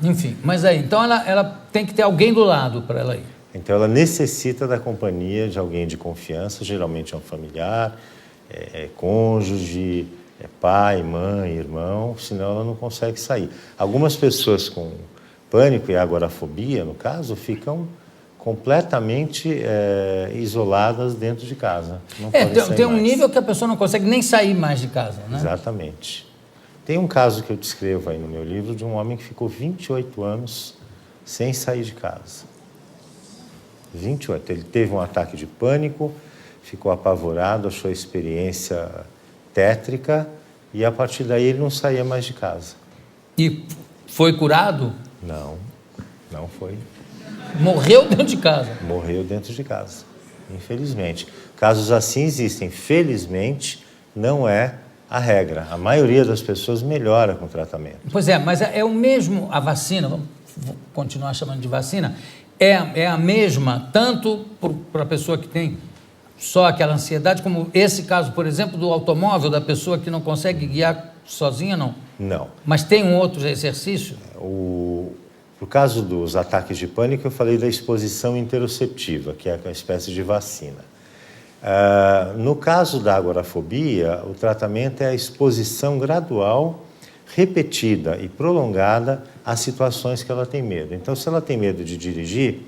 Enfim, mas aí, então ela tem que ter alguém do lado para ela ir. Então ela necessita da companhia de alguém de confiança, geralmente é um familiar, cônjuge, pai, mãe, irmão, senão ela não consegue sair. Algumas pessoas com pânico e agorafobia, no caso, ficam completamente isoladas dentro de casa. Não podem sair tem um mais. nível que a pessoa não consegue nem sair mais de casa, né? Exatamente. Tem um caso que eu descrevo aí no meu livro de um homem que ficou 28 anos sem sair de casa. 28. Ele teve um ataque de pânico, ficou apavorado, achou a experiência tétrica e a partir daí ele não saía mais de casa. E foi curado? Não foi. Morreu dentro de casa? Morreu dentro de casa, infelizmente. Casos assim existem. Felizmente, não é a regra. A maioria das pessoas melhora com o tratamento. Pois é, mas é o mesmo, a vacina, vou continuar chamando de vacina, é a mesma, tanto para a pessoa que tem só aquela ansiedade, como esse caso, por exemplo, do automóvel, da pessoa que não consegue guiar sozinha, não? Não. Mas tem um outro exercício? No caso dos ataques de pânico, eu falei da exposição interoceptiva, que é uma espécie de vacina. No caso da agorafobia, o tratamento é a exposição gradual, repetida e prolongada às situações que ela tem medo. Então, se ela tem medo de dirigir,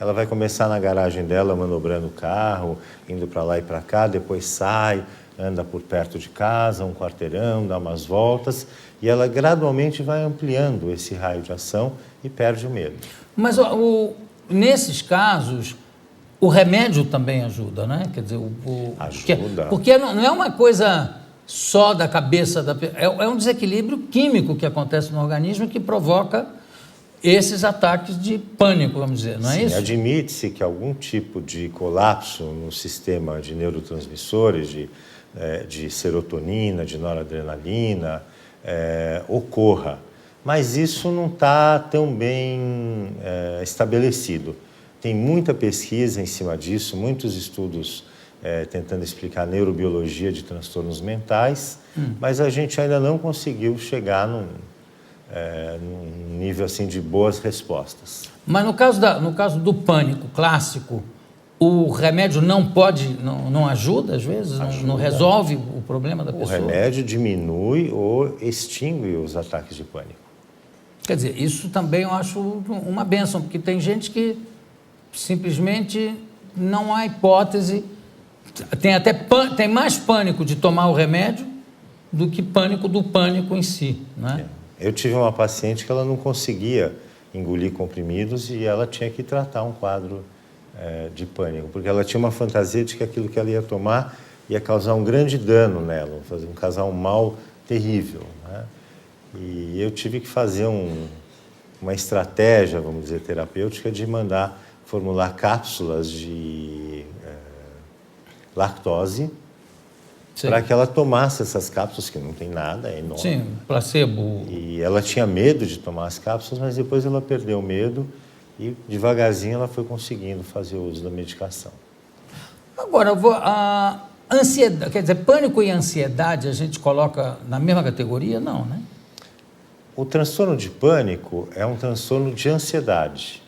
ela vai começar na garagem dela, manobrando o carro, indo para lá e para cá, depois sai, anda por perto de casa, um quarteirão, dá umas voltas, e ela gradualmente vai ampliando esse raio de ação e perde o medo. Mas nesses casos, o remédio também ajuda, né? Quer dizer, ajuda. Porque não é uma coisa só da cabeça da pessoa, é um desequilíbrio químico que acontece no organismo que provoca esses ataques de pânico, vamos dizer, não é isso? Admite-se que algum tipo de colapso no sistema de neurotransmissores, de serotonina, de noradrenalina, ocorra. Mas isso não está tão bem estabelecido. Tem muita pesquisa em cima disso, muitos estudos tentando explicar a neurobiologia de transtornos mentais, mas a gente ainda não conseguiu chegar num nível assim de boas respostas. Mas no caso do pânico clássico, o remédio não ajuda às vezes? Ajuda. Não resolve o problema da pessoa? O remédio diminui ou extingue os ataques de pânico. Quer dizer, isso também eu acho uma bênção, porque tem gente que simplesmente não há hipótese, tem mais pânico de tomar o remédio do que pânico do pânico em si, né? Eu tive uma paciente que ela não conseguia engolir comprimidos e ela tinha que tratar um quadro de pânico, porque ela tinha uma fantasia de que aquilo que ela ia tomar ia causar um grande dano nela, causar um mal terrível, né? E eu tive que fazer uma estratégia, vamos dizer, terapêutica, de mandar formular cápsulas de lactose para que ela tomasse essas cápsulas, que não tem nada, é enorme. Sim, placebo. E ela tinha medo de tomar as cápsulas, mas depois ela perdeu o medo e devagarzinho ela foi conseguindo fazer o uso da medicação. Agora, a ansiedade, quer dizer, pânico e ansiedade a gente coloca na mesma categoria? Não, né? O transtorno de pânico é um transtorno de ansiedade.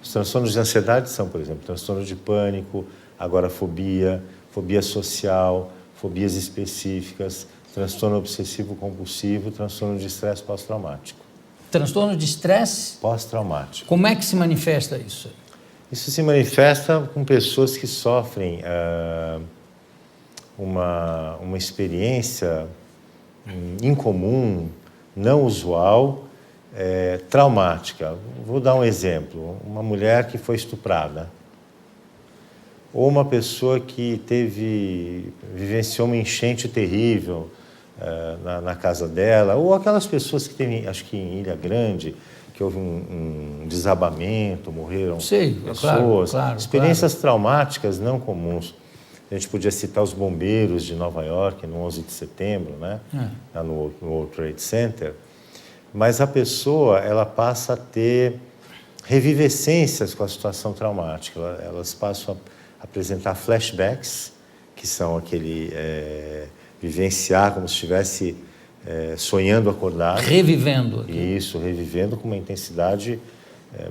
Os transtornos de ansiedade são, por exemplo, transtorno de pânico, agorafobia, fobia social, fobias específicas, transtorno obsessivo-compulsivo, transtorno de estresse pós-traumático. Transtorno de estresse? Pós-traumático. Como é que se manifesta isso? Isso se manifesta com pessoas que sofrem uma experiência incomum, não usual, traumática. Vou dar um exemplo. Uma mulher que foi estuprada. Ou uma pessoa que vivenciou uma enchente terrível na casa dela, ou aquelas pessoas que tem, acho que em Ilha Grande, que houve um desabamento, morreram pessoas. Claro, experiências traumáticas não comuns. A gente podia citar os bombeiros de Nova York, no 11 de setembro, né? Lá no World Trade Center. Mas a pessoa, ela passa a ter revivescências com a situação traumática. Elas passam a apresentar flashbacks, que são vivenciar como se estivesse sonhando acordado. Revivendo. Isso, revivendo com uma intensidade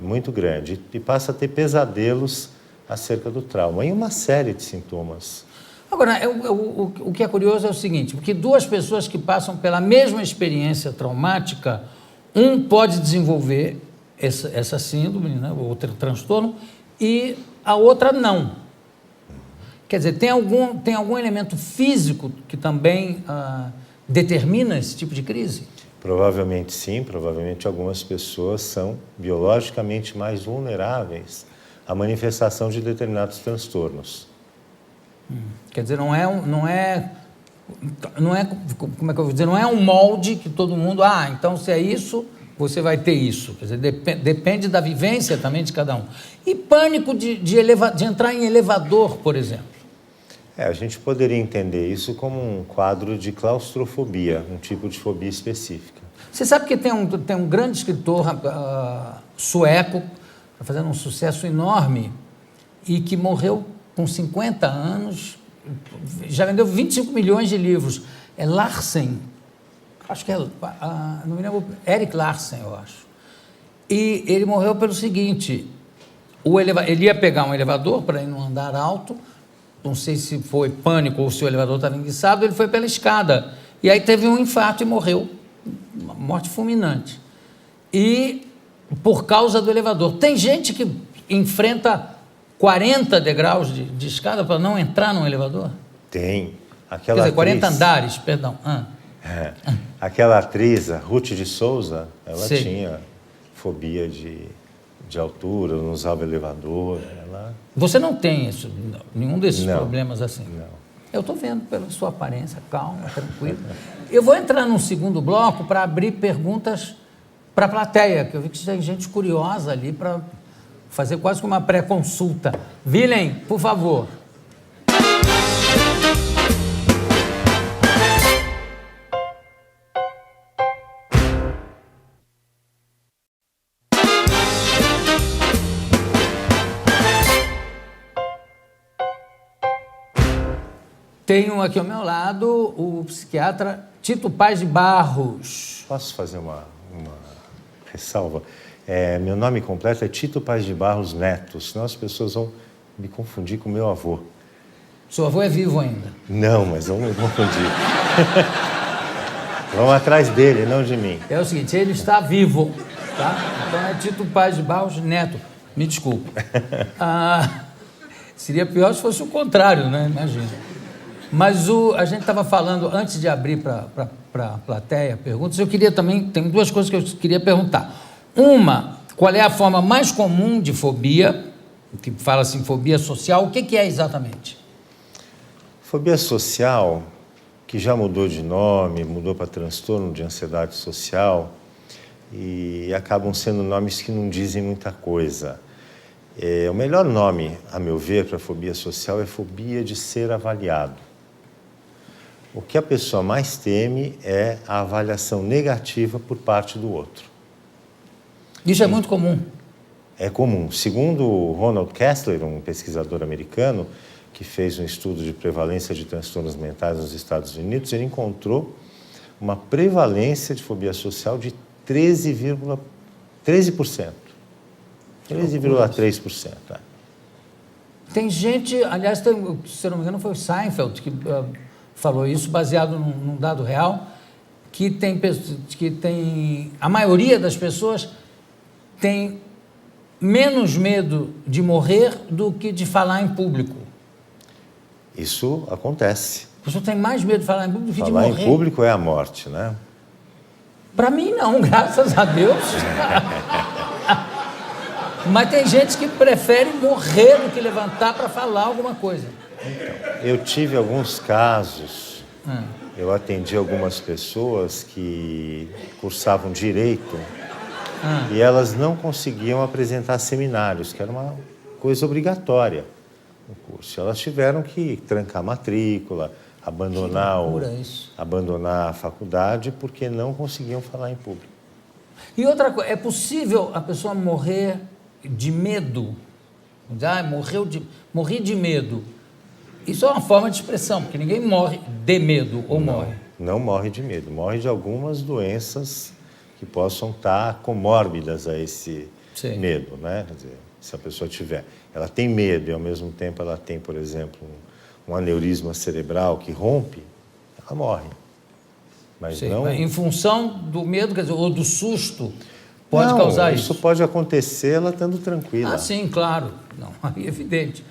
muito grande. E passa a ter pesadelos acerca do trauma. E uma série de sintomas. Agora, o que é curioso é o seguinte, porque duas pessoas que passam pela mesma experiência traumática, um pode desenvolver essa síndrome, né, ou transtorno, e a outra não. Quer dizer, tem algum elemento físico que também determina esse tipo de crise? Provavelmente sim, provavelmente algumas pessoas são biologicamente mais vulneráveis à manifestação de determinados transtornos. Quer dizer, não é, como é que eu vou dizer, não é um molde que todo mundo, então se é isso, você vai ter isso. Quer dizer, depende da vivência também de cada um. E pânico de entrar em elevador, por exemplo? A gente poderia entender isso como um quadro de claustrofobia, um tipo de fobia específica. Você sabe que tem um grande escritor sueco, fazendo um sucesso enorme, e que morreu com 50 anos, já vendeu 25 milhões de livros. É Larsen, acho que não me lembro, Erik Larsen, eu acho. E ele morreu pelo seguinte, ele ia pegar um elevador para ir num andar alto, não sei se foi pânico ou se o elevador estava enguiçado, ele foi pela escada. E aí teve um infarto e morreu. Uma morte fulminante. E por causa do elevador. Tem gente que enfrenta 40 degraus de escada para não entrar num elevador? Tem. Quer dizer, 40 andares, perdão. Aquela atriz, a Ruth de Souza, ela Sei. tinha fobia de altura, não usava elevador. Você não tem isso, nenhum desses Não, problemas assim? Não. Eu estou vendo pela sua aparência, calma, tranquilo. Eu vou entrar num segundo bloco para abrir perguntas para a plateia, que eu vi que tem gente curiosa ali para fazer quase que uma pré-consulta. Willem, por favor. Tenho aqui ao meu lado o psiquiatra Tito Paz de Barros. Posso fazer uma ressalva? Meu nome completo é Tito Paz de Barros Neto, senão as pessoas vão me confundir com meu avô. Seu avô é vivo ainda? Não, mas vão me confundir. Vão atrás dele, não de mim. É o seguinte, ele está vivo, tá? Então é Tito Paz de Barros Neto. Me desculpe. Seria pior se fosse o contrário, né? Imagina. Mas a gente estava falando, antes de abrir para a plateia perguntas, eu queria também, tem duas coisas que eu queria perguntar. Uma, qual é a forma mais comum de fobia, que fala assim, fobia social, o que é exatamente? Fobia social, que já mudou de nome, mudou para transtorno de ansiedade social, e acabam sendo nomes que não dizem muita coisa. O melhor nome, a meu ver, para fobia social é fobia de ser avaliado. O que a pessoa mais teme é a avaliação negativa por parte do outro. Isso é muito comum? É comum. Segundo Ronald Kessler, um pesquisador americano, que fez um estudo de prevalência de transtornos mentais nos Estados Unidos, ele encontrou uma prevalência de fobia social de 13%. 13,3%. Tem gente, aliás, se eu não me engano, foi o Seinfeld que falou isso, baseado num dado real, que a maioria das pessoas tem menos medo de morrer do que de falar em público. Isso acontece. A pessoa tem mais medo de falar em público do que de morrer. Falar em público é a morte, né? Para mim, não, graças a Deus. Mas tem gente que prefere morrer do que levantar para falar alguma coisa. Então, eu tive alguns casos, eu atendi algumas pessoas que cursavam direito e elas não conseguiam apresentar seminários, que era uma coisa obrigatória no curso. Elas tiveram que trancar a matrícula, abandonar a faculdade porque não conseguiam falar em público. E outra coisa, é possível a pessoa morrer de medo? Morri de medo. Isso é uma forma de expressão, porque ninguém morre de medo ou morre. Não morre de medo, morre de algumas doenças que possam estar comórbidas a esse Sim. medo, né? Quer dizer, se a pessoa tiver, ela tem medo e ao mesmo tempo ela tem, por exemplo, um aneurisma cerebral que rompe, ela morre. Mas Sim, não... mas em função do medo, quer dizer, ou do susto, pode Não, causar isso. Isso pode acontecer ela estando tranquila. Ah, sim, claro. Não, aí é evidente.